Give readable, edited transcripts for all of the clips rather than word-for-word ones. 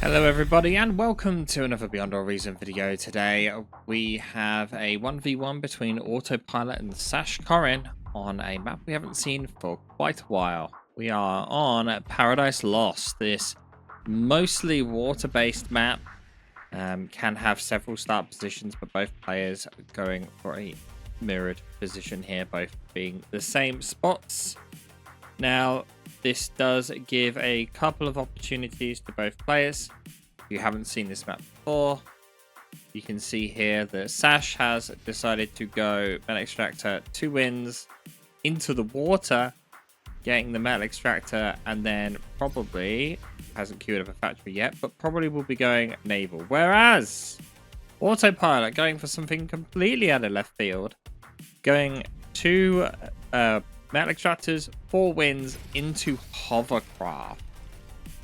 Hello everybody and welcome to another Beyond All Reason video. Today we have a 1v1 between Autopilot and Sashkorin on a map we haven't seen for quite a while. We are on Paradise Lost. This mostly water-based map can have several start positions, but both players are going for a mirrored position here, both being the same spots. Now, this does give a couple of opportunities to both players. If you haven't seen this map before, you can see here that Sash has decided to go Metal Extractor 2 wins into the water, getting the Metal Extractor, and then probably hasn't queued up a factory yet, but probably will be going naval. Whereas Autopilot going for something completely out of left field, going to Metal Extractors, 4 wins into Hovercraft.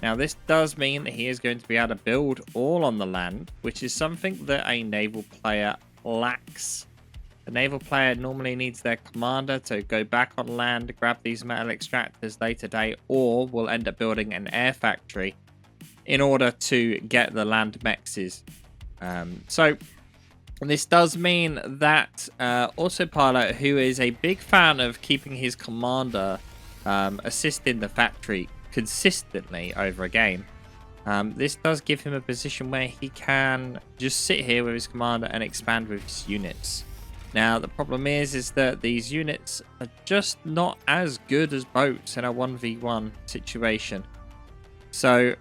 Now this does mean that he is going to be able to build all on the land, which is something that a naval player lacks. A naval player normally needs their commander to go back on land, grab these Metal Extractors later date, or will end up building an air factory in order to get the land mexes. And this does mean that Autopilot, who is a big fan of keeping his commander assisting the factory consistently over a game, this does give him a position where he can just sit here with his commander and expand with his units. Now, the problem is that these units are just not as good as boats in a 1v1 situation. So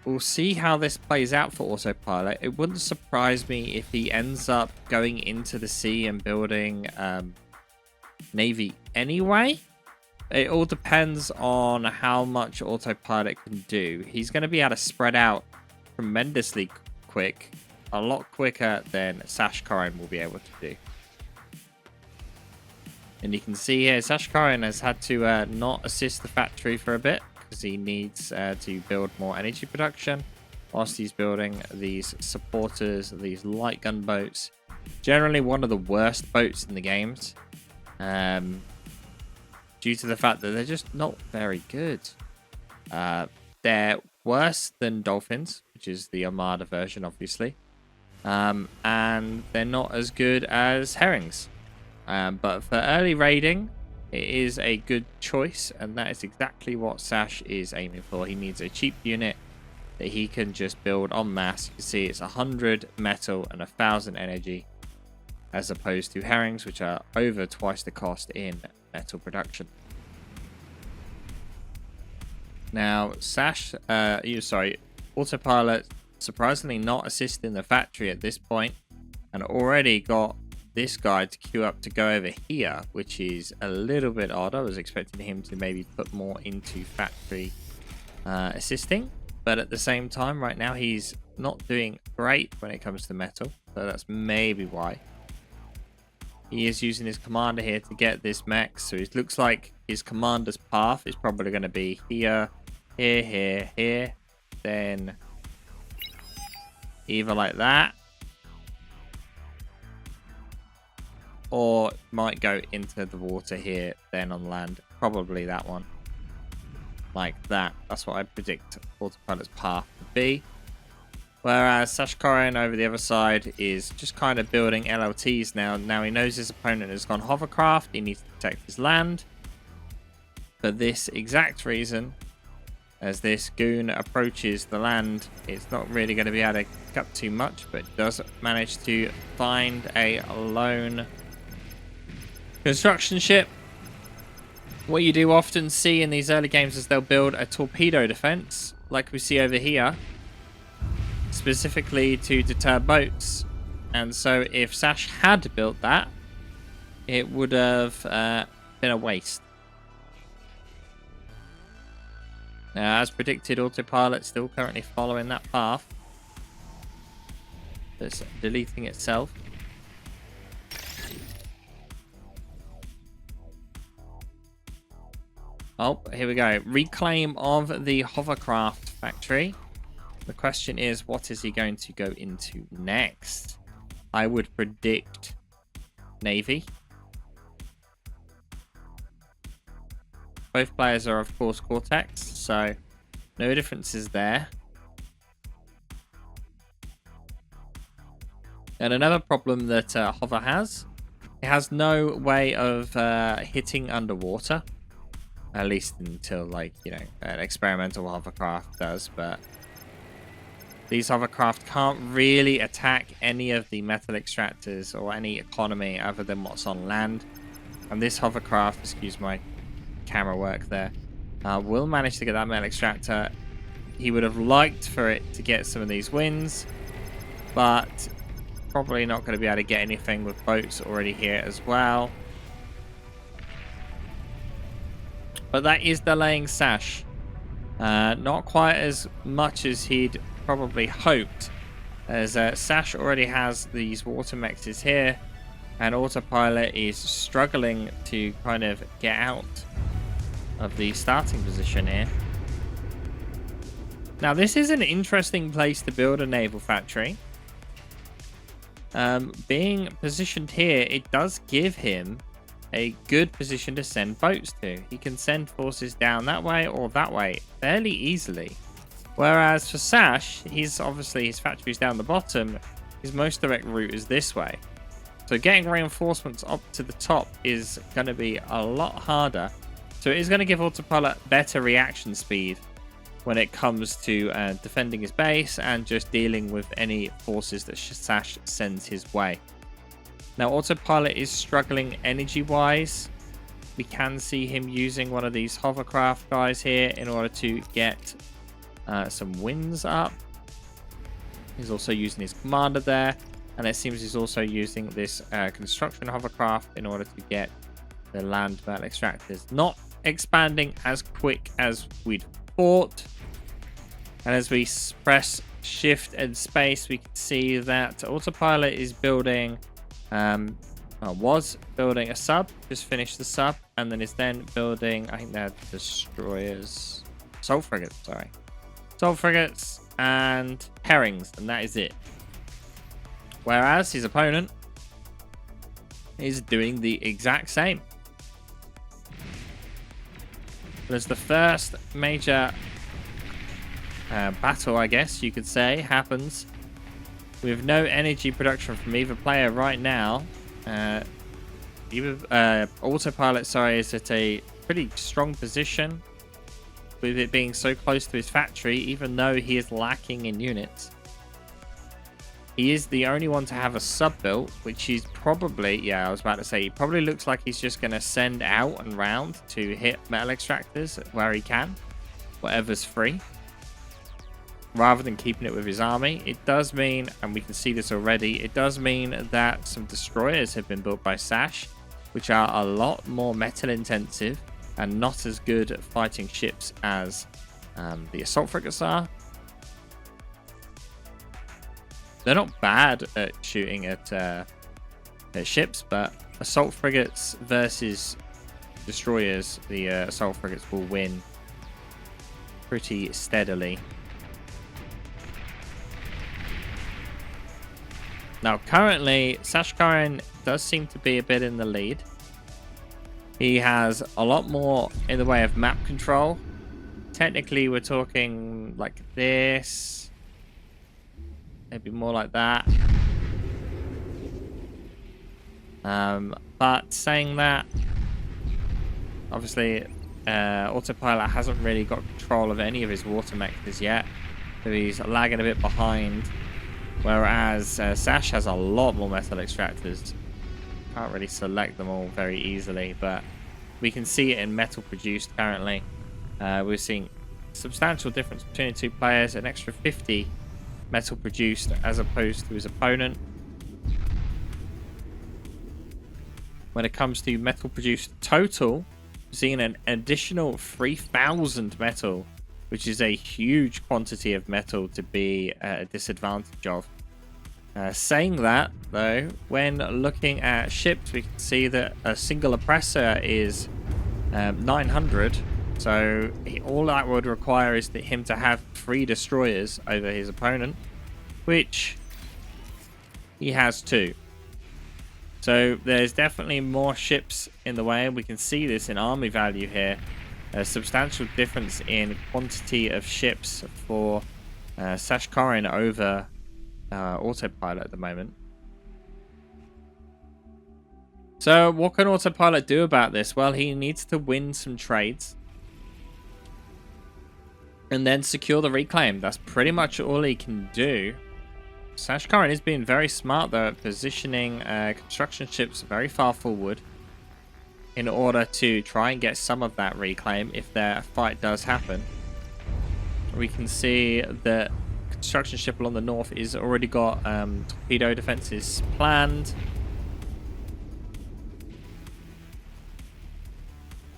we'll see how this plays out for Autopilot. It wouldn't surprise me if he ends up going into the sea and building Navy anyway. It all depends on how much Autopilot can do. He's going to be able to spread out tremendously quick, a lot quicker than Sashkorin will be able to do. And you can see here, Sashkorin has had to not assist the factory for a bit, because he needs to build more energy production whilst he's building these supporters, these light gunboats. Generally one of the worst boats in the games, due to the fact that they're just not very good. They're worse than dolphins, which is the Armada version, obviously, and they're not as good as herrings. But for early raiding, it is a good choice, and that is exactly what Sash is aiming for. He needs a cheap unit that he can just build en masse. You can see it's 100 metal and 1,000 energy, as opposed to herrings, which are over twice the cost in metal production. Now, Autopilot surprisingly not assisting the factory at this point, and already got this guy to queue up to go over here, which is a little bit odd. I was expecting him to maybe put more into factory assisting, but at the same time right now he's not doing great when it comes to metal, so that's maybe why. He is using his commander here to get this mech, so it looks like his commander's path is probably going to be here, here, here, here, then either like that, or might go into the water here, then on land. Probably that one. Like that. That's what I predict Autopilot's path to be. Whereas Sashkorin over the other side is just kind of building LLTs now. Now he knows his opponent has gone hovercraft. He needs to protect his land. For this exact reason, as this goon approaches the land, it's not really going to be able to pick up too much, but does manage to find a lone construction ship. What you do often see in these early games is they'll build a torpedo defense, like we see over here, specifically to deter boats. And so if Sash had built that, it would have been a waste. Now, as predicted, Autopilot still currently following that path. It's deleting itself. Oh, here we go. Reclaim of the hovercraft factory. The question is, what is he going to go into next? I would predict Navy. Both players are, of course, Cortex, so no differences there. And another problem that Hover has, it has no way of hitting underwater. At least until, like, you know, an experimental hovercraft does. But these hovercraft can't really attack any of the metal extractors or any economy other than what's on land. And this hovercraft, excuse my camera work there, will manage to get that metal extractor. He would have liked for it to get some of these wins, but probably not going to be able to get anything with boats already here as well. But that is delaying Sash. Not quite as much as he'd probably hoped, as Sash already has these water mexes here, and Autopilot is struggling to kind of get out of the starting position here. Now, this is an interesting place to build a naval factory. Being positioned here, it does give him a good position to send boats to. He can send forces down that way or that way fairly easily. Whereas for Sash, his factory's down the bottom. His most direct route is this way. So getting reinforcements up to the top is going to be a lot harder. So it is going to give Autopilot better reaction speed when it comes to defending his base and just dealing with any forces that Sash sends his way. Now, Autopilot is struggling energy-wise. We can see him using one of these hovercraft guys here in order to get some wins up. He's also using his commander there. And it seems he's also using this construction hovercraft in order to get the land metal extractors. Not expanding as quick as we'd thought. And as we press shift and space, we can see that Autopilot is building... was building a sub, just finished the sub, and then is then building, I think they're destroyers, assault frigates, sorry. Assault frigates and herrings, and that is it. Whereas his opponent is doing the exact same. There's the first major battle, I guess you could say, happens with no energy production from either player right now. Autopilot, sorry, is at a pretty strong position with it being so close to his factory, even though he is lacking in units. He is the only one to have a sub built, which he's probably, yeah, I was about to say, he probably looks like he's just going to send out and round to hit metal extractors where he can, whatever's free, rather than keeping it with his army. It does mean, and we can see this already, it does mean that some destroyers have been built by Sash, which are a lot more metal intensive and not as good at fighting ships as the assault frigates are. They're not bad at shooting at ships, but assault frigates versus destroyers, the assault frigates will win pretty steadily. Now, currently, Sashkorin does seem to be a bit in the lead. He has a lot more in the way of map control. Technically, we're talking like this. Maybe more like that. But saying that, obviously, Autopilot hasn't really got control of any of his water mechs yet. So he's lagging a bit behind. Whereas Sash has a lot more metal extractors. Can't really select them all very easily, but we can see it in metal produced currently. We're seeing substantial difference between the two players, an extra 50 metal produced as opposed to his opponent. When it comes to metal produced total, we're seeing an additional 3,000 metal, which is a huge quantity of metal to be at a disadvantage of. Saying that, though, when looking at ships, we can see that a single oppressor is 900. So all that would require is him to have 3 destroyers over his opponent, which he has 2. So there's definitely more ships in the way. We can see this in army value here. A substantial difference in quantity of ships for Sashkorin over Autopilot at the moment. So what can Autopilot do about this? Well, he needs to win some trades and then secure the reclaim. That's pretty much all he can do. Sashkorin is being very smart though at positioning construction ships very far forward in order to try and get some of that reclaim if their fight does happen. We can see that construction ship along the north is already got torpedo defenses planned.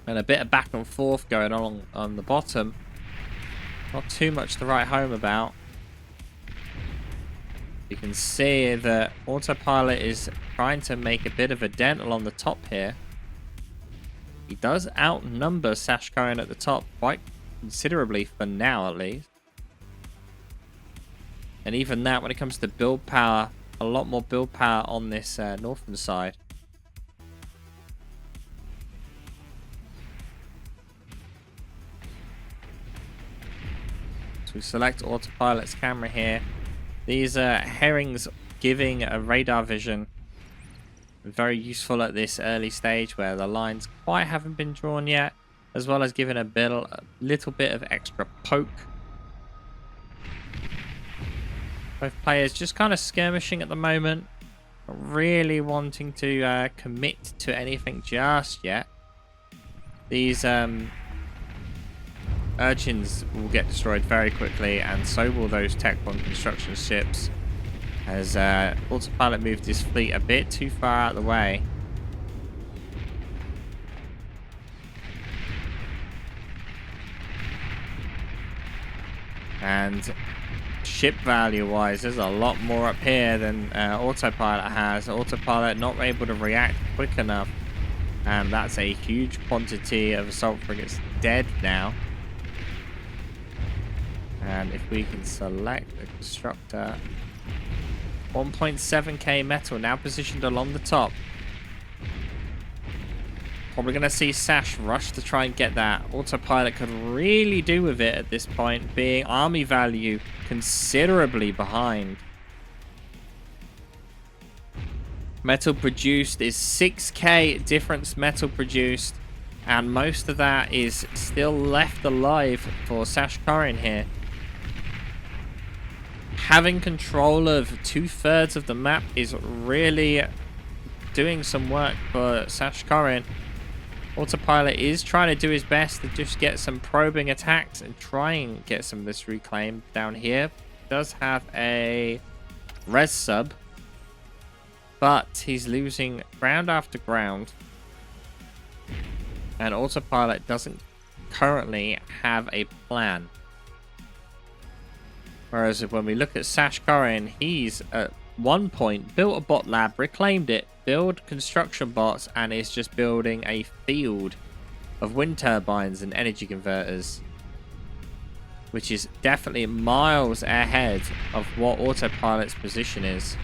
And a bit of back and forth going on the bottom. Not too much to write home about. You can see that Autopilot is trying to make a bit of a dent along the top here. He does outnumber Sashkorin at the top quite considerably for now, at least. And even that, when it comes to build power, a lot more build power on this northern side. So we select Autopilot's camera here. These herrings giving a radar vision. Very useful at this early stage where the lines quite haven't been drawn yet, as well as giving a little bit of extra poke. Both players just kind of skirmishing at the moment, not really wanting to commit to anything just yet. These urchins will get destroyed very quickly, and so will those Tech 1 construction ships, as Autopilot moved his fleet a bit too far out of the way. And ship value wise, there's a lot more up here than Autopilot has. Autopilot not able to react quick enough, and that's a huge quantity of assault frigates dead now. And if we can select the constructor, 1.7k metal now positioned along the top. Probably going to see Sash rush to try and get that. Autopilot could really do with it at this point, being army value considerably behind. Metal produced is 6k difference metal produced, and most of that is still left alive for Sashkorin here. Having control of 2/3 of the map is really doing some work for Sashkorin. Autopilot is trying to do his best to just get some probing attacks and try and get some of this reclaim down here. Does have a res sub, but he's losing ground after ground. And Autopilot doesn't currently have a plan. Whereas when we look at Sashkorin, he's at one point built a bot lab, reclaimed it, built construction bots, and is just building a field of wind turbines and energy converters, which is definitely miles ahead of what Autopilot's position is.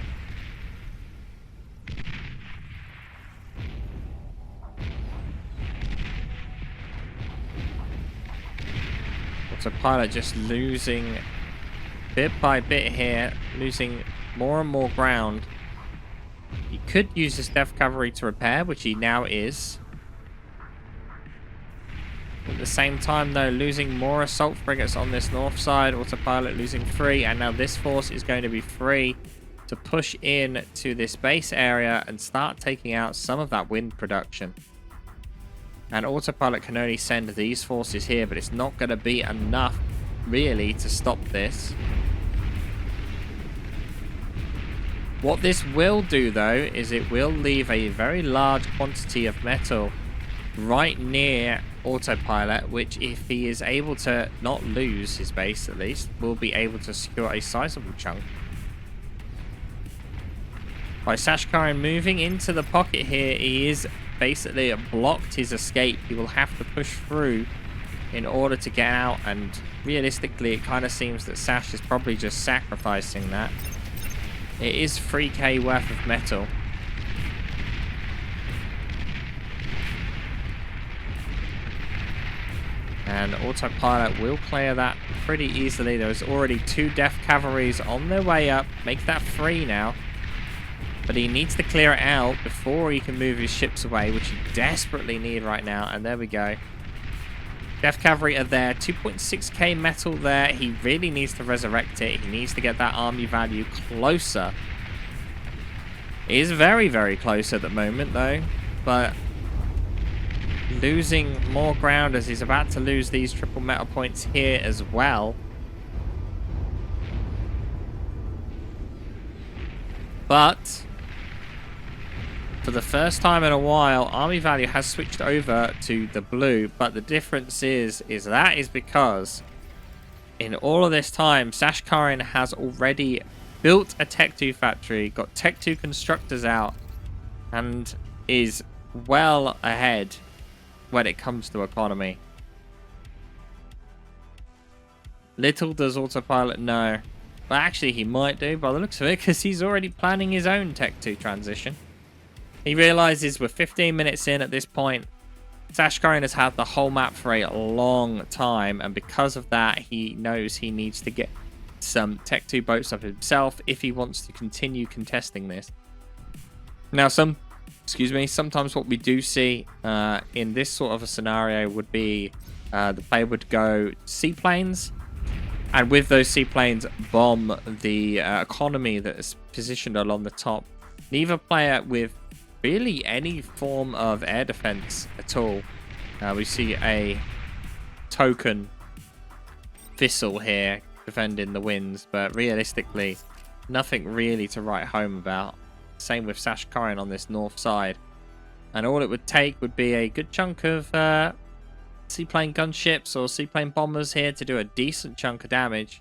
Autopilot just losing bit by bit here, losing more and more ground. He could use his depth cavalry to repair, which he now is. At the same time though, losing more assault frigates on this north side. Autopilot losing 3, and now this force is going to be free to push in to this base area and start taking out some of that wind production. And Autopilot can only send these forces here, but it's not going to be enough really to stop this. What this will do though is it will leave a very large quantity of metal right near Autopilot, which if he is able to not lose his base at least, will be able to secure a sizable chunk. By Sashkorin moving into the pocket here, he is basically blocked his escape. He will have to push through in order to get out, and realistically it kind of seems that Sash is probably just sacrificing that. It is 3k worth of metal. And Autopilot will clear that pretty easily. There's already 2 Death Cavalries on their way up. Make that 3 now. But he needs to clear it out before he can move his ships away, which he desperately need right now. And there we go. Death Cavalry are there. 2.6k metal there. He really needs to resurrect it. He needs to get that army value closer. It is very, very close at the moment, though. But losing more ground as he's about to lose these triple metal points here as well. But for the first time in a while, army value has switched over to the blue. But the difference is that is because in all of this time, Sashkorin has already built a Tech 2 factory, got Tech 2 constructors out, and is well ahead when it comes to economy. Little does Autopilot know. Well, actually, he might do by the looks of it, because he's already planning his own Tech 2 transition. He realizes we're 15 minutes in at this point. Sashkorin has had the whole map for a long time, and because of that, he knows he needs to get some Tech 2 boats up himself if he wants to continue contesting this. Now, sometimes what we do see in this sort of a scenario would be the player would go seaplanes, and with those seaplanes bomb the economy that is positioned along the top. Neither player with really any form of air defense at all. We see a token Thistle here defending the winds, but realistically nothing really to write home about. Same with Sashkorin on this north side, and all it would take would be a good chunk of seaplane gunships or seaplane bombers here to do a decent chunk of damage.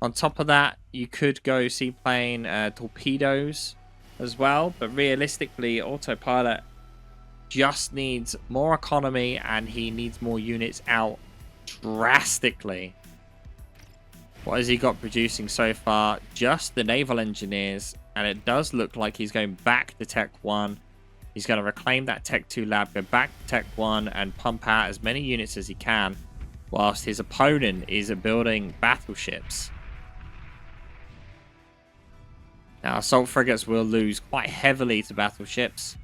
On top of that, you could go seaplane torpedoes as well, but realistically Autopilot just needs more economy, and he needs more units out drastically. What has he got producing so far? Just the naval engineers, and it does look like he's going back to Tech 1. He's going to reclaim that Tech 2 lab, go back to Tech 1 and pump out as many units as he can, whilst his opponent is building battleships. Now, assault frigates will lose quite heavily to battleships.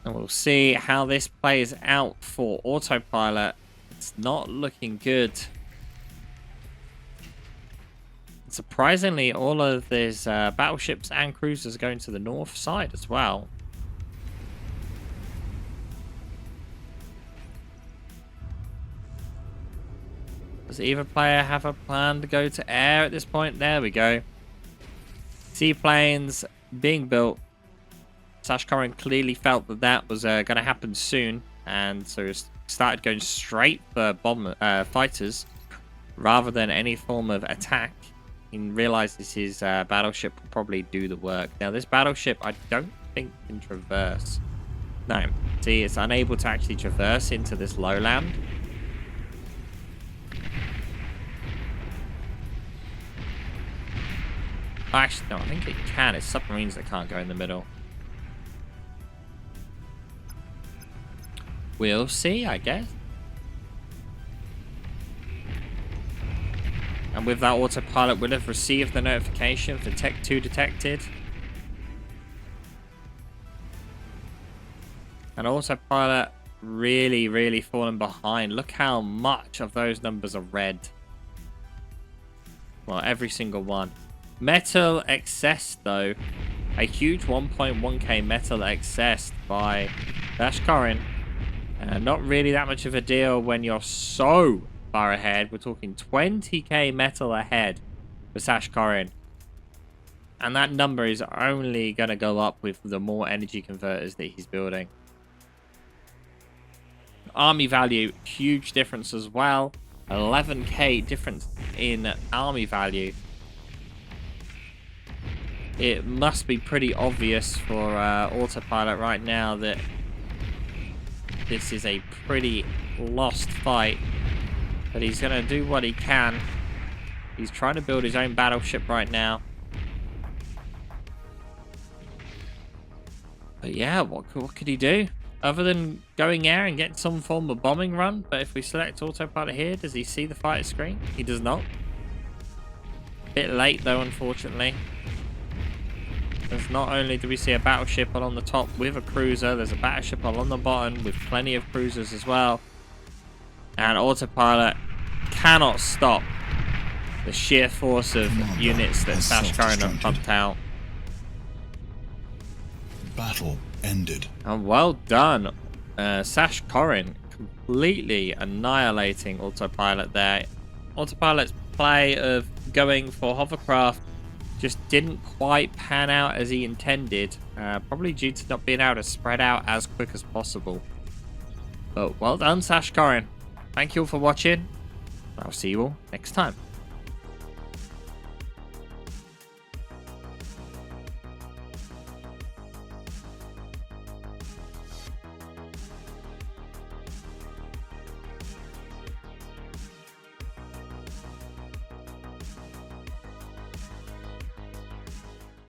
And we'll see how this plays out for Autopilot. It's not looking good. Surprisingly, all of these battleships and cruisers are going to the north side as well. Does either player have a plan to go to air at this point? There we go. Seaplanes being built. Sashkorin clearly felt that that was going to happen soon, and so started going straight for fighters rather than any form of attack. He realizes his battleship will probably do the work. Now, this battleship I don't think can traverse. No, see, it's unable to actually traverse into this lowland. Actually, no, I think it can. It's submarines that can't go in the middle. We'll see, I guess. And with that, Autopilot will have received the notification for Tech 2 detected. And Autopilot really, really fallen behind. Look how much of those numbers are red. Well, every single one. Metal excess, though. A huge 1.1k metal excess by Sashkorin. Not really that much of a deal when you're so far ahead. We're talking 20k metal ahead for Sashkorin. And that number is only going to go up with the more energy converters that he's building. Army value, huge difference as well. 11k difference in army value. It must be pretty obvious for Autopilot right now that this is a pretty lost fight. But he's going to do what he can. He's trying to build his own battleship right now. But yeah, what could he do? Other than going air and get some form of bombing run. But if we select Autopilot here, does he see the fighter screen? He does not. Bit late though, unfortunately. As not only do we see a battleship along the top with a cruiser, there's a battleship along the bottom with plenty of cruisers as well. And Autopilot cannot stop the sheer force of units that Sashkorin have pumped out. Battle ended. And well done. Sashkorin completely annihilating Autopilot there. Autopilot's play of going for hovercraft just didn't quite pan out as he intended, probably due to not being able to spread out as quick as possible. But well done, Sashkorin. Thank you all for watching. I'll see you all next time.